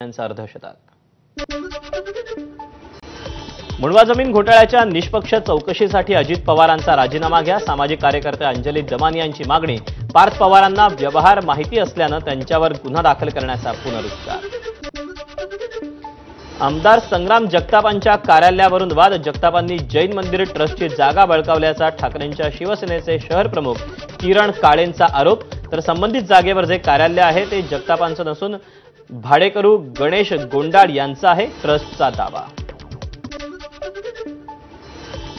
यांचं अर्धशतक। मुंडवा जमीन घोटाळ्याच्या निष्पक्ष चौकशीसाठी अजित पवारांचा राजीनामा घ्या। सामाजिक कार्यकर्ते अंजली दमानी यांची मागणी। पार्थ पवारांना व्यवहार माहिती असल्याने त्यांच्यावर गुन्हा दाखल करण्याचा पुनरुच्चार। आमदार संग्राम जगतापांच्या कार्यालयावरून वाद। जगतापांनी जैन मंदिर ट्रस्टची जागा बळकावल्याचा ठाकरेंच्या शिवसेनेचे शहर प्रमुख किरण काळेंचा आरोप। तर संबंधित जागेवर जे कार्यालय आहे ते जगतापांचं नसून भाडेकरू गणेश गोंडाळ यांचा आहे, ट्रस्टचा दावा।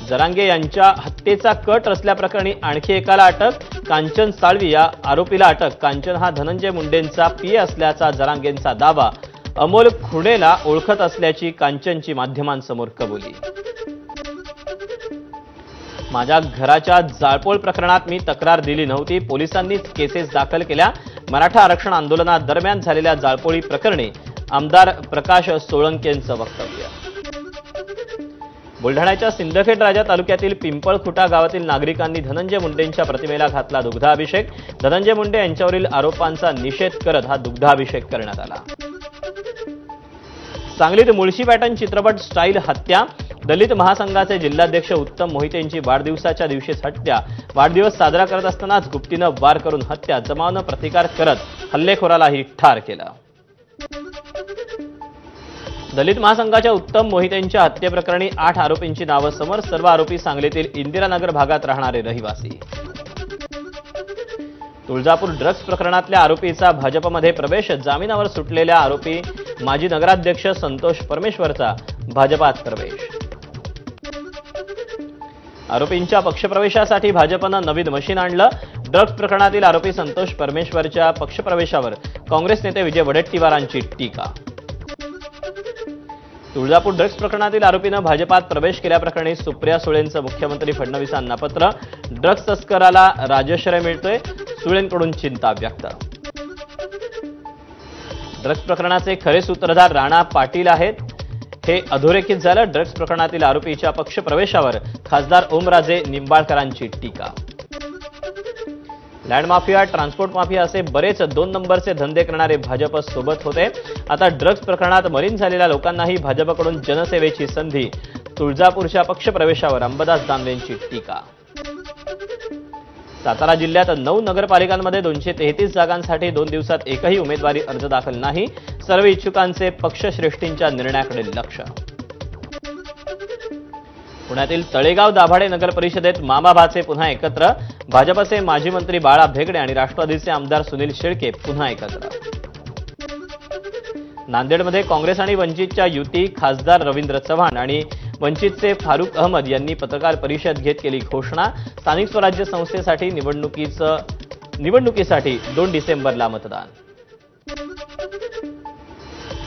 जरांगे यांच्या हत्येचा कट रचल्याप्रकरणी आणखी एकाला अटक। कांचन साळवी या आरोपीला अटक। कांचन हा धनंजय मुंडेंचा पीए असल्याचा जरांगेंचा दावा। अमोल खुडेला ओळखत असल्याची कांचनची माध्यमांसमोर कबुली। माझ्या घराच्या जाळपोळ प्रकरणात मी तक्रार दिली नव्हती, पोलिसांनीच केसेस दाखल केल्या। मराठा आरक्षण आंदोलनादरम्यान झालेल्या जाळपोळी प्रकरणी आमदार प्रकाश सोळंकेंचं वक्तव्य। बुलढाण्याच्या सिंदखेड राजा तालुक्यातील पिंपळखुटा गावातील नागरिकांनी धनंजय मुंडेंच्या प्रतिमेला घातला दुग्धाभिषेक। धनंजय मुंडे यांच्यावरील आरोपांचा निषेध करत हा दुग्धाभिषेक करण्यात आला। सांगलीत मुळशी पॅटर्न चित्रपट स्टाईल हत्या। दलित महासंघाचे जिल्हाध्यक्ष उत्तम मोहितेंची वाढदिवसाच्या दिवशीच हत्या। वाढदिवस साजरा करत असतानाच गुप्तीनं वार करून हत्या। जमावानं प्रतिकार करत हल्लेखोरालाही ठार केलं। दलित महासंघाच्या उत्तम मोहितेंच्या हत्येप्रकरणी 8 आरोपींची नावं समोर। सर्व आरोपी सांगलीतील इंदिरानगर भागात राहणारे रहिवासी। तुळजापूर ड्रग्ज प्रकरणातल्या आरोपीचा भाजपमध्ये प्रवेश। जामिनावर सुटलेल्या आरोपी माजी नगराध्यक्ष संतोष परमेश्वरचा भाजपात प्रवेश। आरोपींच्या पक्षप्रवेशासाठी भाजपनं नवीन मशीन आणलं। ड्रग्ज प्रकरणातील आरोपी संतोष परमेश्वरच्या पक्षप्रवेशावर काँग्रेस नेते विजय वडेट्टीवारांची टीका। तुळजापूर ड्रग्ज प्रकरणातील आरोपीनं भाजपात प्रवेश केल्याप्रकरणी सुप्रिया सुळेंचं मुख्यमंत्री फडणवीसांना पत्र। ड्रग्ज तस्कराला राजश्रय मिळतोय, सुळेंकडून चिंता व्यक्त। ड्रग्ज प्रकरणाचे खरे सूत्रधार राणा पाटील आहेत, हे अधोरेखित झालं। ड्रग्ज प्रकरणातील आरोपीच्या पक्षप्रवेशावर खासदार ओमराजे निंबाळकरांची टीका। लँड माफिया, ट्रान्सपोर्ट माफिया असे बरेच 2 नंबरचे धंदे करणारे भाजप सोबत होते। आता ड्रग्ज प्रकरणात मरीन झालेल्या लोकांनाही भाजपकडून जनसेवेची संधी। तुळजापूरच्या पक्षप्रवेशावर अंबादास दानवेंची टीका। सातारा जिल्ह्यात 9 नगरपालिकांमध्ये 233 जागांसाठी 2 दिवसात एकही उमेदवारी अर्ज दाखल नाही। सर्व इच्छुकांचे पक्षश्रेष्ठींच्या निर्णयाकडे लक्ष। पुण्यातील तळेगाव दाभाडे नगर परिषदेत मामा भाचे पुन्हा एकत्र। भाजपचे माजी मंत्री बाळा भेगडे आणि राष्ट्रवादीचे आमदार सुनील शेळके पुन्हा एकत्र। नांदेडमध्ये काँग्रेस आणि वंचितच्या युती। खासदार रवींद्र चव्हाण आणि वंचितचे फारुख अहमद यांनी पत्रकार परिषद घेत केली घोषणा। स्थानिक स्वराज्य संस्थेसाठी निवडणुकीसाठी 2 डिसेंबरला मतदान।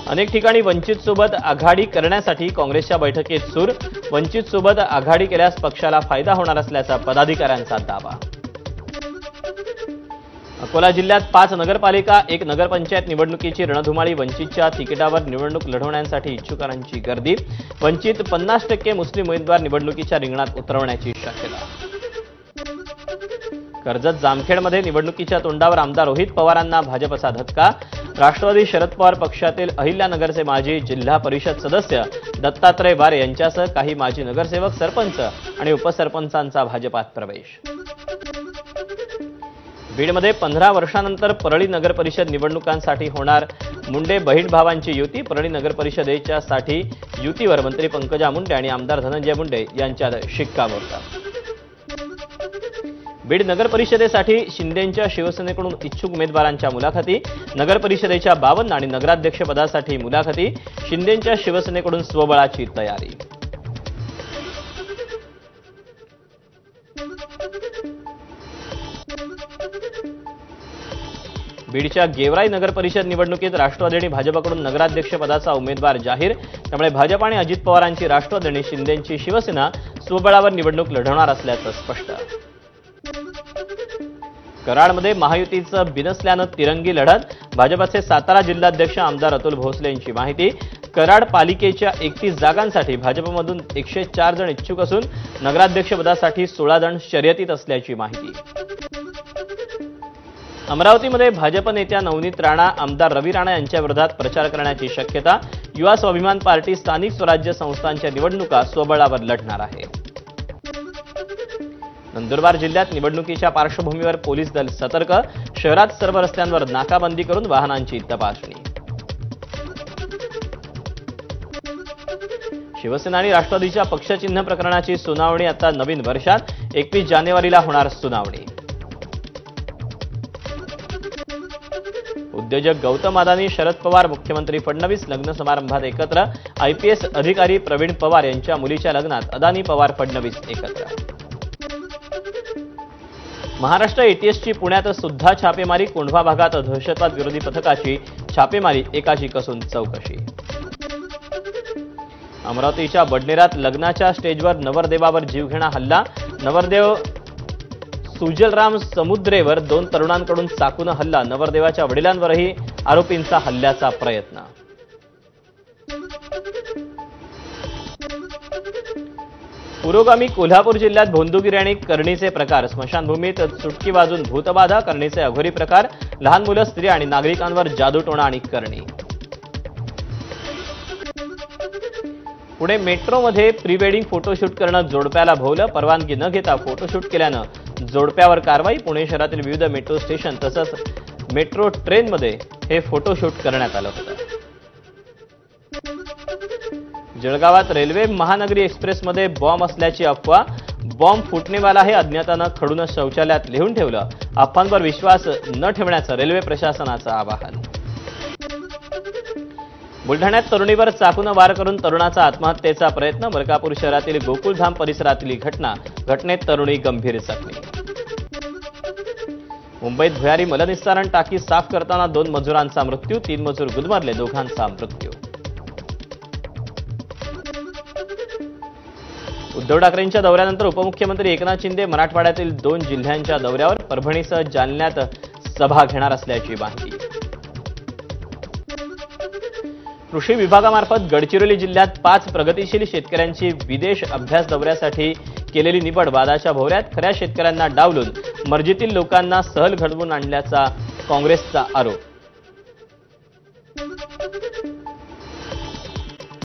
अनेक ठिकाणी वंचितसोबत आघाडी करण्यासाठी काँग्रेसच्या बैठकीत सूर। वंचितसोबत आघाडी केल्यास पक्षाला फायदा होणार असल्याचा पदाधिकाऱ्यांचा दावा। अकोला जिल्ह्यात 5 नगरपालिका 1 नगरपंचायत निवडणुकीची रणधुमाळी। वंचितच्या तिकिटावर निवडणूक लढवण्यासाठी इच्छुकांची गर्दी। वंचित 50% मुस्लिम उमेदवार निवडणुकीच्या रिंगणात उतरवण्याची शक्यता। कर्जत जामखेडमध्ये निवडणुकीच्या तोंडावर आमदार रोहित पवारांना भाजपचा धक्का। राष्ट्रवादी शरद पवार पक्षातील अहिल्यानगरचे माजी जिल्हा परिषद सदस्य दत्तात्रय वारे यांच्यासह काही माजी नगरसेवक, सरपंच आणि उपसरपंचांचा भाजपात प्रवेश। बीडमध्ये 15 वर्षांनंतर परळी नगर परिषद निवडणुकांसाठी होणार मुंडे बहीण भावांची युती। परळी नगर परिषदेच्यासाठी युतीवर मंत्री पंकजा मुंडे आणि आमदार धनंजय मुंडे यांच्यात शिक्कामोर्तब। बीड नगर परिषदेसाठी शिंदेंच्या शिवसेनेकडून इच्छुक उमेदवारांच्या मुलाखती। नगर परिषदेच्या 52 आणि नगराध्यक्षपदासाठी मुलाखती। शिंदेंच्या शिवसेनेकडून स्वबळाची तयारी। बीडच्या गेवराई नगर परिषद निवडणुकीत राष्ट्रवादी आणि भाजपकडून नगराध्यक्षपदाचा उमेदवार जाहीर। त्यामुळे भाजप आणि अजित पवारांची राष्ट्रवादी आणि शिंदेंची शिवसेना स्वबळावर निवडणूक लढवणार असल्याचं स्पष्ट। कराडमध्ये महायुतीचं बिनसल्यानं तिरंगी लढत। भाजपचे सातारा जिल्हाध्यक्ष आमदार अतुल भोसले यांची माहिती। कराड पालिकेच्या 31 जागांसाठी भाजपमधून 104 जण इच्छुक असून नगराध्यक्षपदासाठी 16 जण शर्यतीत असल्याची माहिती। अमरावतीमध्ये भाजप नेत्या नवनीत राणा आमदार रवी राणा यांच्या विरोधात प्रचार करण्याची शक्यता। युवा स्वाभिमान पार्टी स्थानिक स्वराज्य संस्थांच्या निवडणुका स्वबळावर लढणार आहे। नंदुरबार जिल्ह्यात निवडणुकीच्या पार्श्वभूमीवर पोलीस दल सतर्क, शहरात सर्व रस्त्यांवर नाकाबंदी करून वाहनांची तपासणी। शिवसेना आणि राष्ट्रवादीच्या पक्षचिन्ह प्रकरणाची सुनावणी आता नवीन वर्षात 21 जानेवारीला होणार सुनावणी। उद्योजक गौतम अदानी, शरद पवार, मुख्यमंत्री फडणवीस लग्न समारंभात एकत्र। IPS अधिकारी प्रवीण पवार यांच्या मुलीच्या लग्नात अदानी, पवार, फडणवीस एकत्र। महाराष्ट्र ATSची पुण्यात सुद्धा छापेमारी, कोंढवा भागात दहशतवाद विरोधी पथकाची छापेमारी, एकाची कसून चौकशी। अमरावतीच्या बडनेरात लग्नाच्या स्टेजवर नवरदेवावर जीवघेणा हल्ला, नवरदेव सुजलराम समुद्रेवर 2 तरुणांकडून चाकूने हल्ला, नवरदेवाच्या वडिलांवरही आरोपींचा हल्ल्याचा प्रयत्न। पुरोगामी कोल्हापूर जिल्ह्यात भोंदूगिरी आणि करणीचे प्रकार, स्मशानभूमीत चुटकी वाजून भूतबाधा, करणीचे अघोरी प्रकार, लहान मुलं, स्त्रिया आणि नागरिकांवर जादूटोणा आणि करणी। पुणे मेट्रोमध्ये प्री वेडिंग फोटोशूट करणं जोडप्याला भोवलं, परवानगी न घेता फोटोशूट केल्यानं जोडप्यावर कारवाई। पुणे शहरातील विविध मेट्रो स्टेशन तसंच मेट्रो ट्रेनमध्ये हे फोटोशूट करण्यात आलं होतं। जळगावात रेल्वे महानगरी एक्सप्रेसमध्ये बॉम्ब असल्याची अफवा, बॉम्ब फुटणेवाला हे अज्ञातानं खडून शौचालयात लिहून ठेवलं। अफवांवर विश्वास न ठेवण्याचं रेल्वे प्रशासनाचं आवाहन। बुलढाण्यात तरुणीवर चाकूने वार करून तरुणाचा आत्महत्येचा प्रयत्न, मलकापूर शहरातील गोकुळधाम परिसरातली घटना, घटनेत तरुणी गंभीर जखमी। मुंबईत भुयारी मलनिस्सारण टाकी साफ करताना 2 मजुरांचा मृत्यू, 3 मजूर गुदमरले, दोघांचा मृत्यू। उद्धव ठाकरेंच्या दौऱ्यानंतर उपमुख्यमंत्री एकनाथ शिंदे मराठवाड्यातील 2 जिल्ह्यांच्या दौऱ्यावर, परभणीसह जालन्यात सभा घेणार असल्याची माहिती। कृषी विभागामार्फत गडचिरोली जिल्ह्यात 5 प्रगतिशील शेतकऱ्यांची विदेश अभ्यास दौऱ्यासाठी केलेली निवड वादाच्या भोवऱ्यात, खऱ्या शेतकऱ्यांना डावलून मर्जीतील लोकांना सहल घडवून आणल्याचा काँग्रेसचा आरोप।